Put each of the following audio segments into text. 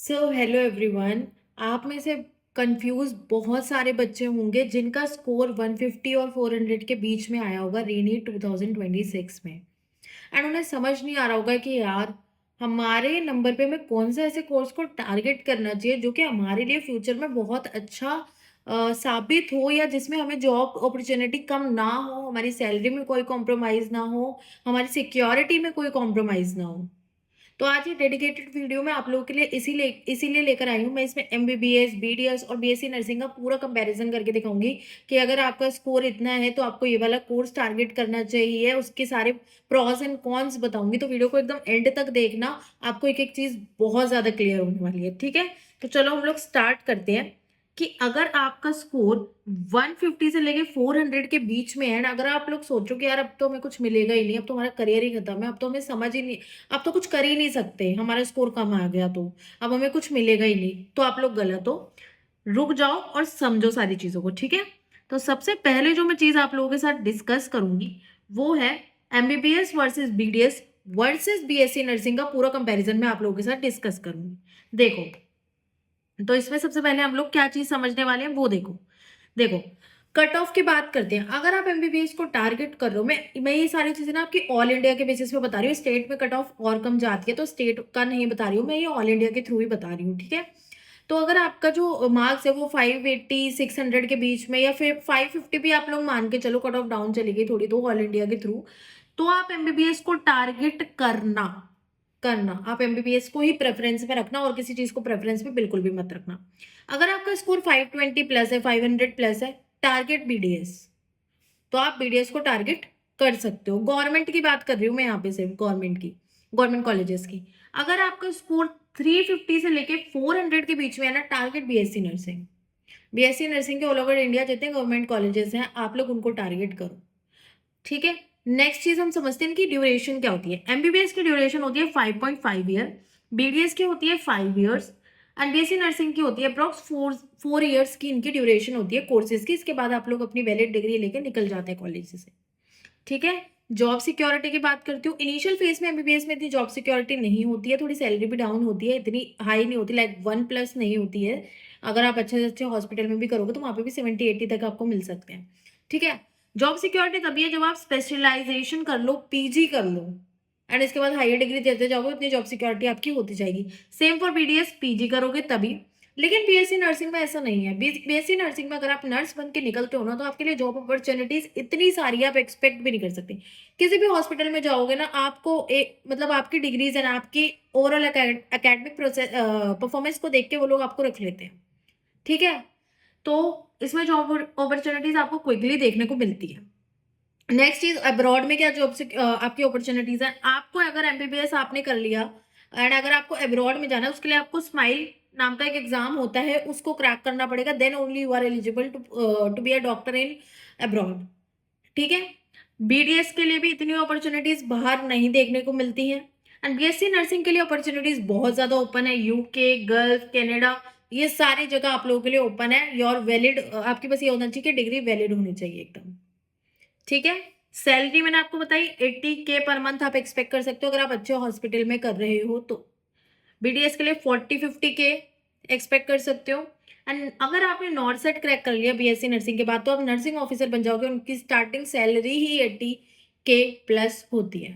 So hello everyone. आप में से कंफ्यूज बहुत सारे बच्चे होंगे जिनका स्कोर 150 और 400 के बीच में आया होगा रीनी 2026 में। एंड उन्हें समझ नहीं आ रहा होगा कि यार हमारे नंबर पे हमें कौन से ऐसे कोर्स को टारगेट करना चाहिए जो कि हमारे लिए फ्यूचर में बहुत अच्छा साबित हो, या जिसमें हमें जॉब अपॉर्चुनिटी कम ना हो, हमारी सैलरी में कोई कॉम्प्रोमाइज़ ना हो, हमारी सिक्योरिटी में कोई कॉम्प्रोमाइज़ ना हो। तो आज ये डेडिकेटेड वीडियो मैं आप लोगों के लिए इसीलिए लेकर आई हूँ। मैं इसमें एमबीबीएस, बीडीएस और बीएससी नर्सिंग का पूरा कंपैरिजन करके दिखाऊंगी कि अगर आपका स्कोर इतना है तो आपको ये वाला कोर्स टारगेट करना चाहिए। उसके सारे प्रॉस एंड कॉन्स बताऊंगी, तो वीडियो को एकदम एंड तक देखना। आपको एक एक चीज बहुत ज्यादा क्लियर होने वाली है। ठीक है, तो चलो हम लोग स्टार्ट करते हैं कि अगर आपका स्कोर 150 से लेके 400 के बीच में है ना, अगर आप लोग सोचो कि यार अब तो हमें कुछ मिलेगा ही नहीं, अब तो हमारा करियर ही खत्म है, अब तो हमें समझ ही नहीं, अब तो कुछ कर ही नहीं सकते, हमारा स्कोर कम आ गया तो अब हमें कुछ मिलेगा ही नहीं, तो आप लोग गलत हो। रुक जाओ और समझो सारी चीजों को। ठीक है, तो सबसे पहले जो मैं चीज आप लोगों के साथ डिस्कस करूंगी वो है MBBS versus BDS versus BSc nursing का पूरा कंपैरिजन मैं आप लोगों के साथ डिस्कस करूंगी। देखो, तो इसमें सबसे पहले हम लोग क्या चीज समझने वाले हैं वो देखो। देखो, कट ऑफ की बात करते हैं। अगर आप एमबीबीएस को टारगेट कर रहे हो, मैं ये सारी चीजें ना आपकी ऑल इंडिया के बेसिस पे बता रही हूँ। स्टेट में कट ऑफ और कम जाती है तो स्टेट का नहीं बता रही हूँ, मैं ये ऑल इंडिया के थ्रू ही बता रही हूँ। ठीक है, तो अगर आपका जो मार्क्स है वो 580 600 के बीच में, या फिर 550 भी आप लोग मान के चलो, कट ऑफ डाउन चली गई थोड़ी तो ऑल इंडिया के थ्रू, तो आप एमबीबीएस को टारगेट करना करना आप एमबीबीएस को ही प्रेफरेंस में रखना, और किसी चीज को प्रेफरेंस में बिल्कुल भी मत रखना। अगर आपका स्कोर 520 प्लस है, 500 प्लस है, टारगेट बीडीएस, तो आप बीडीएस को टारगेट कर सकते हो। गवर्नमेंट की बात कर रही हूँ मैं यहाँ पे, सिर्फ गवर्नमेंट की, गवर्नमेंट कॉलेजेस की। अगर आपका स्कोर 350 से लेके 400 के बीच में है ना, target BSc nursing. BSc nursing के ऑल ओवर इंडिया जितने गवर्नमेंट कॉलेजेस हैं आप लोग उनको टारगेट करो। ठीक है, नेक्स्ट चीज हम समझते हैं कि ड्यूरेशन क्या होती है। एमबीबीएस की ड्यूरेशन होती है 5.5 ईयर, बीडीएस की होती है 5 ईयर्स, एंड बीएससी नर्सिंग की होती है अप्रॉक्स 4 ईयर्स की इनकी ड्यूरेशन होती है कोर्सेज की। इसके बाद आप लोग अपनी वैलिड डिग्री लेके निकल जाते हैं कॉलेज से। ठीक है, जॉब सिक्योरिटी की बात करती हूँ। इनिशियल फेज में एमबीबीएस में इतनी जॉब सिक्योरिटी नहीं होती है, थोड़ी सैलरी भी डाउन होती है, इतनी हाई नहीं होती, लाइक 1+ नहीं होती है। अगर आप अच्छे से अच्छे हॉस्पिटल में भी करोगे तो वहां पे भी 70-80 तक आपको मिल सकते हैं। ठीक है, जॉब सिक्योरिटी तभी है जब आप स्पेशलाइजेशन कर लो, पीजी कर लो, एंड इसके बाद हायर डिग्री देते जाओगे, उतनी जॉब सिक्योरिटी आपकी होती जाएगी। सेम फॉर बीडीएस, पीजी करोगे तभी। लेकिन बीएससी नर्सिंग में ऐसा नहीं है। बीएससी नर्सिंग में अगर आप नर्स बन के निकलते हो ना, तो आपके लिए जॉब अपॉर्चुनिटीज इतनी सारी है, आप एक्सपेक्ट भी नहीं कर सकते। किसी भी हॉस्पिटल में जाओगे ना, आपको एक मतलब आपकी डिग्रीज एंड आपकी ओवरऑल एकेडमिक प्रोसेस परफॉर्मेंस को देख के वो लोग आपको रख लेते हैं। ठीक है, तो इसमें जॉब अपॉर्चुनिटीज आपको क्विकली देखने को मिलती है। नेक्स्ट चीज, अब्रॉड में क्या जॉब से आपकी अपॉर्चुनिटीज है। आपको अगर एमबीबीएस आपने कर लिया एंड अगर आपको अब्रॉड में जाना है, उसके लिए आपको स्माइल नाम का एक एग्जाम होता है, उसको क्रैक करना पड़ेगा, then only you are eligible to be a doctor in abroad. ठीक है, बीडीएस के लिए भी इतनी अपॉर्चुनिटीज बाहर नहीं देखने को मिलती है, एंड बीएससी नर्सिंग के लिए अपॉर्चुनिटीज बहुत ज्यादा ओपन है। यूके, गल्फ, कनाडा, ये सारी जगह आप लोगों के लिए ओपन है। योर वैलिड, आपके पास ये होना चाहिए कि डिग्री वैलिड होनी चाहिए एकदम। ठीक है, सैलरी मैंने आपको बताई 80K पर मंथ आप एक्सपेक्ट कर सकते हो अगर आप अच्छे हॉस्पिटल में कर रहे हो तो। बीडीएस के लिए 40-50K एक्सपेक्ट कर सकते हो। एंड अगर आपने नॉर्थ सेट क्रैक कर लिया बीएससी नर्सिंग के बाद, तो आप नर्सिंग ऑफिसर बन जाओगे, उनकी स्टार्टिंग सैलरी ही 80K प्लस होती है।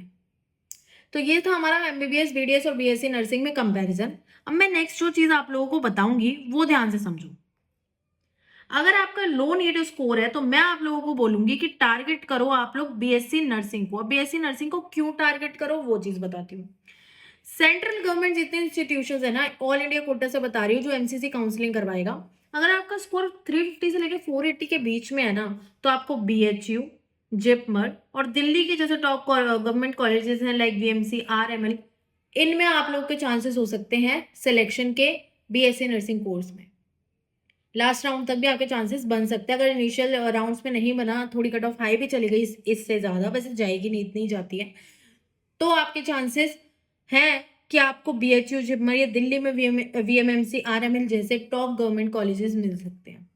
तो ये था हमारा एमबीबीएस, बीडीएस और बीएससी नर्सिंग में कंपैरिजन। अब मैं नेक्स्ट जो चीज आप लोगों को बताऊंगी वो ध्यान से समझो। अगर आपका लो नीड स्कोर है तो मैं आप लोगों को बोलूंगी कि टारगेट करो आप लोग बीएससी नर्सिंग को। अब बीएससी नर्सिंग को क्यों टारगेट करो वो चीज बताती हूँ। सेंट्रल गवर्नमेंट जितने इंस्टीट्यूशन है ना, ऑल इंडिया कोटा से बता रही हूँ, जो एमसीसी काउंसलिंग करवाएगा, अगर आपका स्कोर 350 से लेकर 480 के बीच में है ना, तो आपको बीएचयू, जिपमर और दिल्ली के जैसे टॉप गवर्नमेंट कॉलेजेस हैं लाइक बीएमसी, आरएमएल, इनमें आप लोग के चांसेस हो सकते हैं सिलेक्शन के बीएससी नर्सिंग कोर्स में। लास्ट राउंड तक भी आपके चांसेस बन सकते हैं। अगर इनिशियल राउंड्स में नहीं बना, थोड़ी कट ऑफ हाई भी चली गई, इससे ज्यादा वैसे जाएगी नहीं, इतनी जाती है, तो आपके चांसेस हैं कि आपको बीएचयू, जिपमर या दिल्ली में वीएमएमसी, आरएमएल जैसे टॉप गवर्नमेंट कॉलेजेस मिल सकते हैं।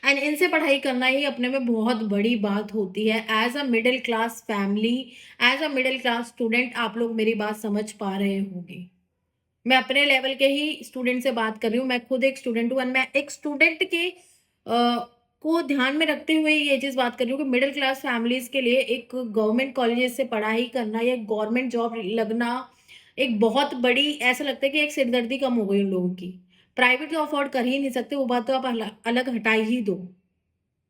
एंड इनसे पढ़ाई करना ही अपने में बहुत बड़ी बात होती है। As a middle class family, as a middle class student, आप लोग मेरी बात समझ पा रहे होंगे। मैं अपने लेवल के ही स्टूडेंट से बात कर रही हूँ, मैं खुद एक स्टूडेंट हूँ एंड मैं एक स्टूडेंट के को ध्यान में रखते हुए ये चीज़ बात कर रही हूँ कि मिडल क्लास फैमिलीज़ के लिए एक गवर्नमेंट कॉलेजेस से पढ़ाई करना या गवर्नमेंट जॉब लगना एक बहुत बड़ी, ऐसा लगता है कि एक सिरदर्दी कम हो गई उन लोगों की। प्राइवेट तो अफोर्ड कर ही नहीं सकते, वो बात तो आप अलग हटा ही दो।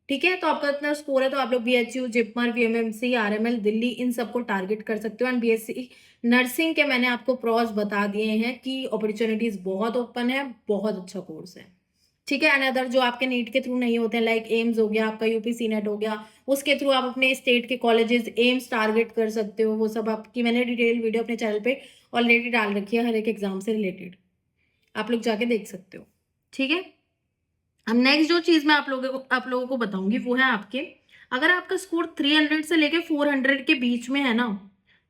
ठीक है? तो आपका इतना स्कोर है तो आप लोग बीएचयू, जिपमर, वीएमएमसी, आरएमएल, दिल्ली इन सबको टारगेट कर सकते हो एंड बीएससी नर्सिंग के मैंने आपको प्रॉस बता दिए हैं कि अपॉर्च्युनिटीज़ बहुत ओपन है, बहुत अच्छा कोर्स है। ठीक है? एंड अदर जो आपके नीट के थ्रू नहीं होते हैं लाइक एम्स हो गया, आपका यूपीसी नेट हो गया, उसके थ्रू आप अपने स्टेट के कॉलेजेस, एम्स टारगेट कर सकते हो। वो सब आपकी मैंने डिटेल वीडियो अपने चैनल पे ऑलरेडी डाल रखी है हर एक एग्ज़ाम से रिलेटेड। आप लोग जाके देख सकते हो। ठीक है? अब नेक्स्ट जो चीज़ मैं आप लोगों को बताऊँगी वो है आपके, अगर आपका स्कोर 300 से लेके 400 के बीच में है ना,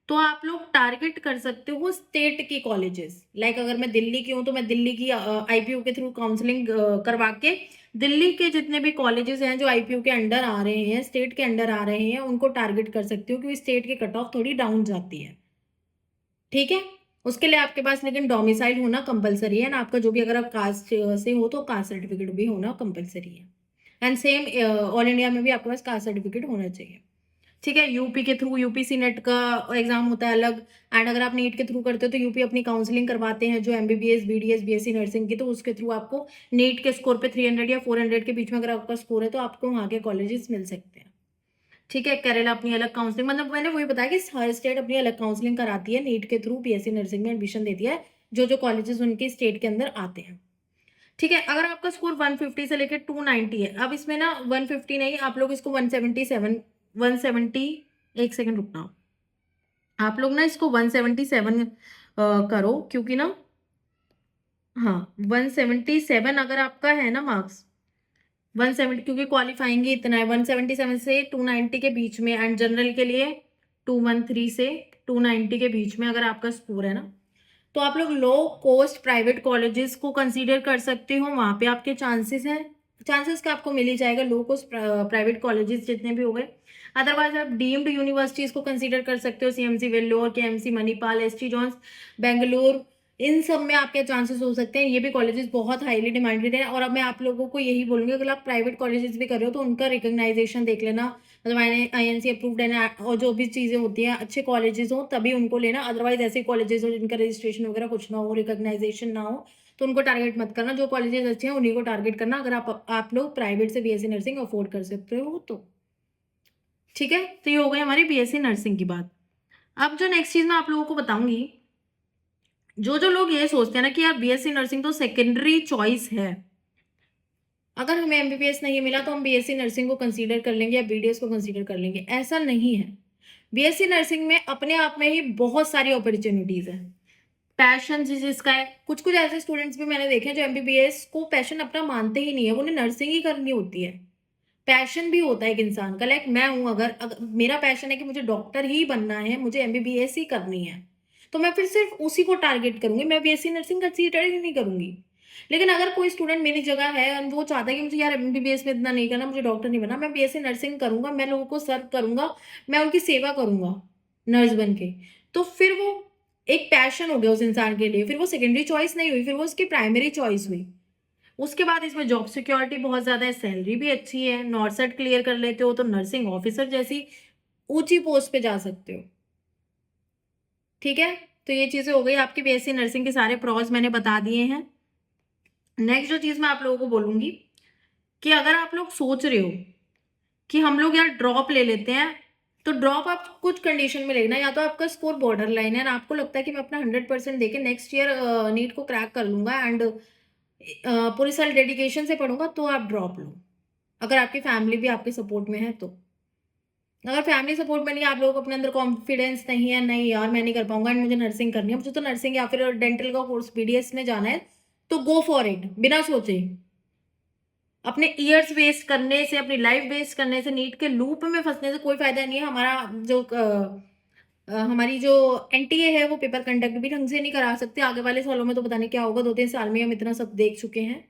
तो आप लोग टारगेट कर सकते हो स्टेट की कॉलेजेस। लाइक अगर मैं दिल्ली की हूँ तो मैं दिल्ली की आईपीयू के थ्रू काउंसलिंग करवा के दिल्ली के जितने भी कॉलेजेस हैं जो आईपीयू के अंडर आ रहे हैं, स्टेट के अंडर आ रहे हैं, उनको टारगेट कर सकती हूँ क्योंकि स्टेट की कट ऑफ थोड़ी डाउन जाती है। ठीक है? उसके लिए आपके पास लेकिन डोमिसाइल होना कंपल्सरी है ना, आपका जो भी अगर आप कास्ट से हो तो कास्ट सर्टिफिकेट भी होना कंपल्सरी है। एंड सेम ऑल इंडिया में भी आपके पास कास्ट सर्टिफिकेट होना चाहिए। ठीक है? यूपी के थ्रू यूपीसी नेट का एग्ज़ाम होता है अलग एंड अगर आप नीट के थ्रू करते हो तो यूपी अपनी काउंसलिंग करवाते हैं जो एमबीबीएस, बीडीएस, बीएससी नर्सिंग की, तो उसके थ्रू आपको नीट के स्कोर पे 300 या 400 के बीच में अगर आपका स्कोर है तो आपको वहाँ के कॉलेजेस मिल सकते हैं। ठीक है, केरला अपनी अलग काउंसलिंग, मतलब मैंने वही बताया कि हर स्टेट अपनी अलग काउंसलिंग कराती है, नीट के थ्रू बीएससी नर्सिंग में एडमिशन देती है, जो-जो कॉलेजेस उनके स्टेट के अंदर आते हैं। ठीक है, अगर आपका स्कोर 150 से लेके 290 है, अब इसमें ना 150 नहीं, आप लोग इसको 177 170 1 सेकंड रुकना। आप लोग ना इसको 177 करो क्योंकि ना हाँ, 177 अगर आपका है ना मार्क्स 170, क्योंकि क्वालिफाइंग ही इतना है 177 से 290 के बीच में एंड जनरल के लिए 213 से 290 के बीच में अगर आपका स्कोर है ना, तो आप लोग लो कॉस्ट प्राइवेट कॉलेजेस को कंसीडर कर सकते हो। वहाँ पे आपके चांसेस हैं, चांसेस का आपको मिल ही जाएगा लो कॉस्ट प्राइवेट कॉलेजेस जितने भी हो गए। अदरवाइज आप डीम्ड यूनिवर्सिटीज को कंसीडर कर सकते हो, सीएमसी वेल्लोर, केएमसी मणिपाल, एसटी जॉन्स बेंगलुरु, इन सब में आपके चांसेस हो सकते हैं। ये भी कॉलेजेस बहुत हाईली डिमांडेड हैं और अब मैं आप लोगों को यही बोलूँगी अगर आप प्राइवेट कॉलेजेस भी कर रहे हो तो उनका रिकॉग्नाइजेशन देख लेना, मतलब आईएनसी अप्रूव्ड है ना, और जो भी चीज़ें होती हैं अच्छे कॉलेजेस हो तभी उनको लेना। अदरवाइज ऐसे कॉलेजेस हो जिनका रजिस्ट्रेशन वगैरह कुछ ना हो, रिकॉग्नाइजेशन ना हो, तो उनको टारगेट मत करना। जो कॉलेजेस अच्छे हैं उन्हीं को टारगेट करना अगर आप लोग प्राइवेट से बीएससी नर्सिंग अफोर्ड कर सकते हो तो। ठीक है? तो ये हो गई हमारी बीएससी नर्सिंग की बात। अब जो नेक्स्ट चीज़ मैं आप लोगों को बताऊँगी, जो लोग ये सोचते हैं ना कि यार बीएससी नर्सिंग तो सेकेंडरी चॉइस है, अगर हमें एमबीबीएस नहीं मिला तो हम बीएससी नर्सिंग को कंसीडर कर लेंगे या बीडीएस को कंसीडर कर लेंगे, ऐसा नहीं है। बीएससी नर्सिंग में अपने आप में ही बहुत सारी अपॉर्च्युनिटीज है। पैशन जिसका है, कुछ कुछ ऐसे स्टूडेंट्स भी मैंने देखे हैं जो एमबीबीएस को पैशन अपना मानते ही नहीं है, उन्हें नर्सिंग ही करनी होती है। पैशन भी होता है एक इंसान का, लाइक मैं हूँ, अगर मेरा पैशन है कि मुझे डॉक्टर ही बनना है, मुझे एमबीबीएस ही करनी है, तो मैं फिर सिर्फ उसी को टारगेट करूंगी, मैं बीएससी नर्सिंग कंसीडर ही नहीं करूंगी। लेकिन अगर कोई स्टूडेंट मेरी जगह है और वो चाहता है कि मुझे यार एमबीबीएस में इतना नहीं करना, मुझे डॉक्टर नहीं बनना, मैं बीएससी नर्सिंग करूंगा, मैं लोगों को सर्व करूंगा, मैं उनकी सेवा करूंगा नर्स बन के, तो फिर वो एक पैशन हो गया उस इंसान के लिए, फिर वो सेकेंडरी चॉइस नहीं हुई, फिर वो उसकी प्राइमरी चॉइस हुई। उसके बाद इसमें जॉब सिक्योरिटी बहुत ज़्यादा है, सैलरी भी अच्छी है, नॉर्सेट क्लियर कर लेते हो तो नर्सिंग ऑफिसर जैसी ऊंची पोस्ट पे जा सकते हो। ठीक है? तो ये चीज़ें हो गई आपकी बीएससी नर्सिंग के सारे प्रॉस मैंने बता दिए हैं। नेक्स्ट जो चीज़ मैं आप लोगों को बोलूँगी कि अगर आप लोग सोच रहे हो कि हम लोग यार ड्रॉप ले लेते हैं, तो ड्रॉप आप कुछ कंडीशन में लेना, या तो आपका स्कोर बॉर्डर लाइन है ना, आपको लगता है कि मैं अपना 100% देके नेक्स्ट ईयर नीट को क्रैक कर लूँगा एंड पूरी साल डेडिकेशन से पढ़ूँगा, तो आप ड्रॉप लो। अगर आपकी फैमिली भी आपके सपोर्ट में है तो। अगर फैमिली सपोर्ट में नहीं है, आप लोगों को अपने अंदर कॉन्फिडेंस नहीं है, नहीं यार मैं नहीं कर पाऊँगा एंड मुझे नर्सिंग करनी है, मुझे तो नर्सिंग या फिर डेंटल का कोर्स बीडीएस में जाना है, तो गो फॉर इट बिना सोचे। अपने ईयर्स वेस्ट करने से, अपनी लाइफ वेस्ट करने से, नीट के लूप में फँसने से कोई फ़ायदा नहीं है। हमारी जो एनटीए है वो पेपर कंडक्ट भी ढंग से नहीं करा सकते। आगे वाले सालों में तो पता नहीं क्या होगा, 2-3 साल में हम इतना सब देख चुके हैं।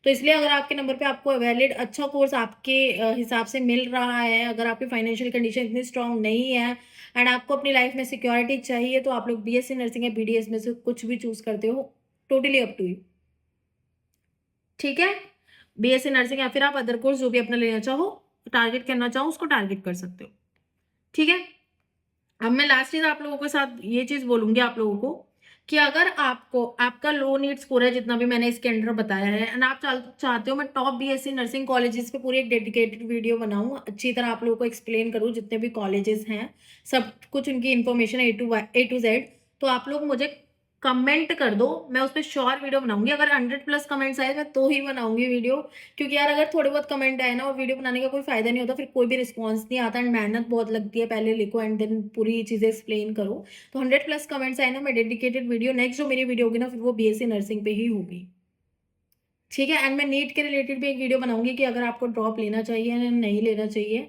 तो इसलिए अगर आपके नंबर पे आपको वैलिड अच्छा कोर्स आपके हिसाब से मिल रहा है, अगर आपकी फाइनेंशियल कंडीशन इतनी स्ट्रांग नहीं है एंड आपको अपनी लाइफ में सिक्योरिटी चाहिए, तो आप लोग बीएससी नर्सिंग या बीडीएस में से कुछ भी चूज़ करते हो, टोटली अप टू यू। ठीक है, बीएससी नर्सिंग या फिर आप अदर कोर्स जो भी अपना लेना चाहो, टारगेट करना चाहो, उसको टारगेट कर सकते हो। ठीक है, अब मैं लास्ट चीज आप लोगों के साथ ये चीज बोलूंगी आप लोगों को कि अगर आपको आपका लो नीड स्कोर है, जितना भी मैंने इसके अंडर बताया है, एंड आप चाहते हो मैं टॉप बीएससी नर्सिंग कॉलेजेस पे पूरी एक डेडिकेटेड वीडियो बनाऊं, अच्छी तरह आप लोगों को एक्सप्लेन करूं जितने भी कॉलेजेस हैं, सब कुछ उनकी इन्फॉर्मेशन A to Z, तो आप लोग मुझे कमेंट कर दो, मैं उस पर श्योर वीडियो बनाऊंगी। अगर 100+ कमेंट्स आए मैं तो ही बनाऊंगी वीडियो, क्योंकि यार अगर थोड़े बहुत कमेंट आए ना और वीडियो बनाने का कोई फायदा नहीं होता, फिर कोई भी रिस्पॉन्स नहीं आता एंड मेहनत बहुत लगती है, पहले लिखो एंड देन पूरी चीजें एक्सप्लेन करो। तो 100+ कमेंट्स आए ना, मैं डेडिकेटेड वीडियो, नेक्स्ट जो मेरी वीडियो होगी ना, फिर वो बीएससी नर्सिंग पे ही होगी। ठीक है, एंड मैं नीट के रिलेटेड भी एक वीडियो बनाऊंगी कि अगर आपको ड्रॉप लेना चाहिए या नहीं लेना चाहिए,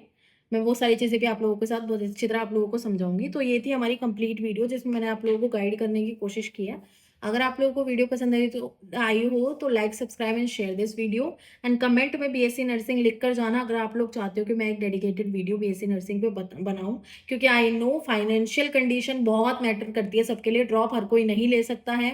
मैं वो सारी चीज़ें भी आप लोगों के साथ बहुत अच्छी तरह आप लोगों को समझाऊंगी। तो ये थी हमारी कंप्लीट वीडियो जिसमें मैंने आप लोगों को गाइड करने की कोशिश की है। अगर आप लोगों को वीडियो पसंद आई हो तो like, subscribe and share this video, and comment में बीएससी नर्सिंग लिख कर जाना अगर आप लोग चाहते हो कि मैं एक डेडिकेटेड वीडियो बीएससी नर्सिंग पे बनाऊं, क्योंकि आई नो फाइनेंशियल कंडीशन बहुत मैटर करती है सबके लिए, ड्रॉप हर कोई नहीं ले सकता है।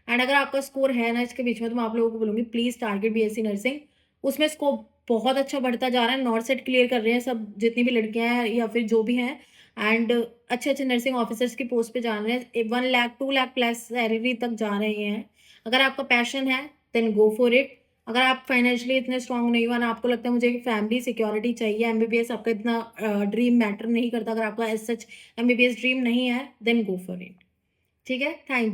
एंड अगर आपका स्कोर है ना इसके बीच में, तो मैं आप लोगों को बोलूंगी प्लीज टारगेट बीएससी नर्सिंग, उसमें स्कोप बहुत अच्छा बढ़ता जा रहा है, नॉर्थ सेट क्लियर कर रहे हैं सब, जितनी भी लड़कियां हैं या फिर जो भी हैं, एंड अच्छे अच्छे नर्सिंग ऑफिसर्स की पोस्ट पे जा रहे हैं, 1 लाख 2 लाख प्लस सैलरी तक जा रहे हैं। अगर आपका पैशन है देन गो फॉर इट। अगर आप फाइनेंशियली इतने स्ट्रांग नहीं हुआ ना, आपको लगता है मुझे फैमिली सिक्योरिटी चाहिए, एमबीबीएस आपका इतना ड्रीम मैटर नहीं करता, अगर आपका एज सच एमबीबीएस ड्रीम नहीं है, देन गो फॉर इट। ठीक है, थैंक यू।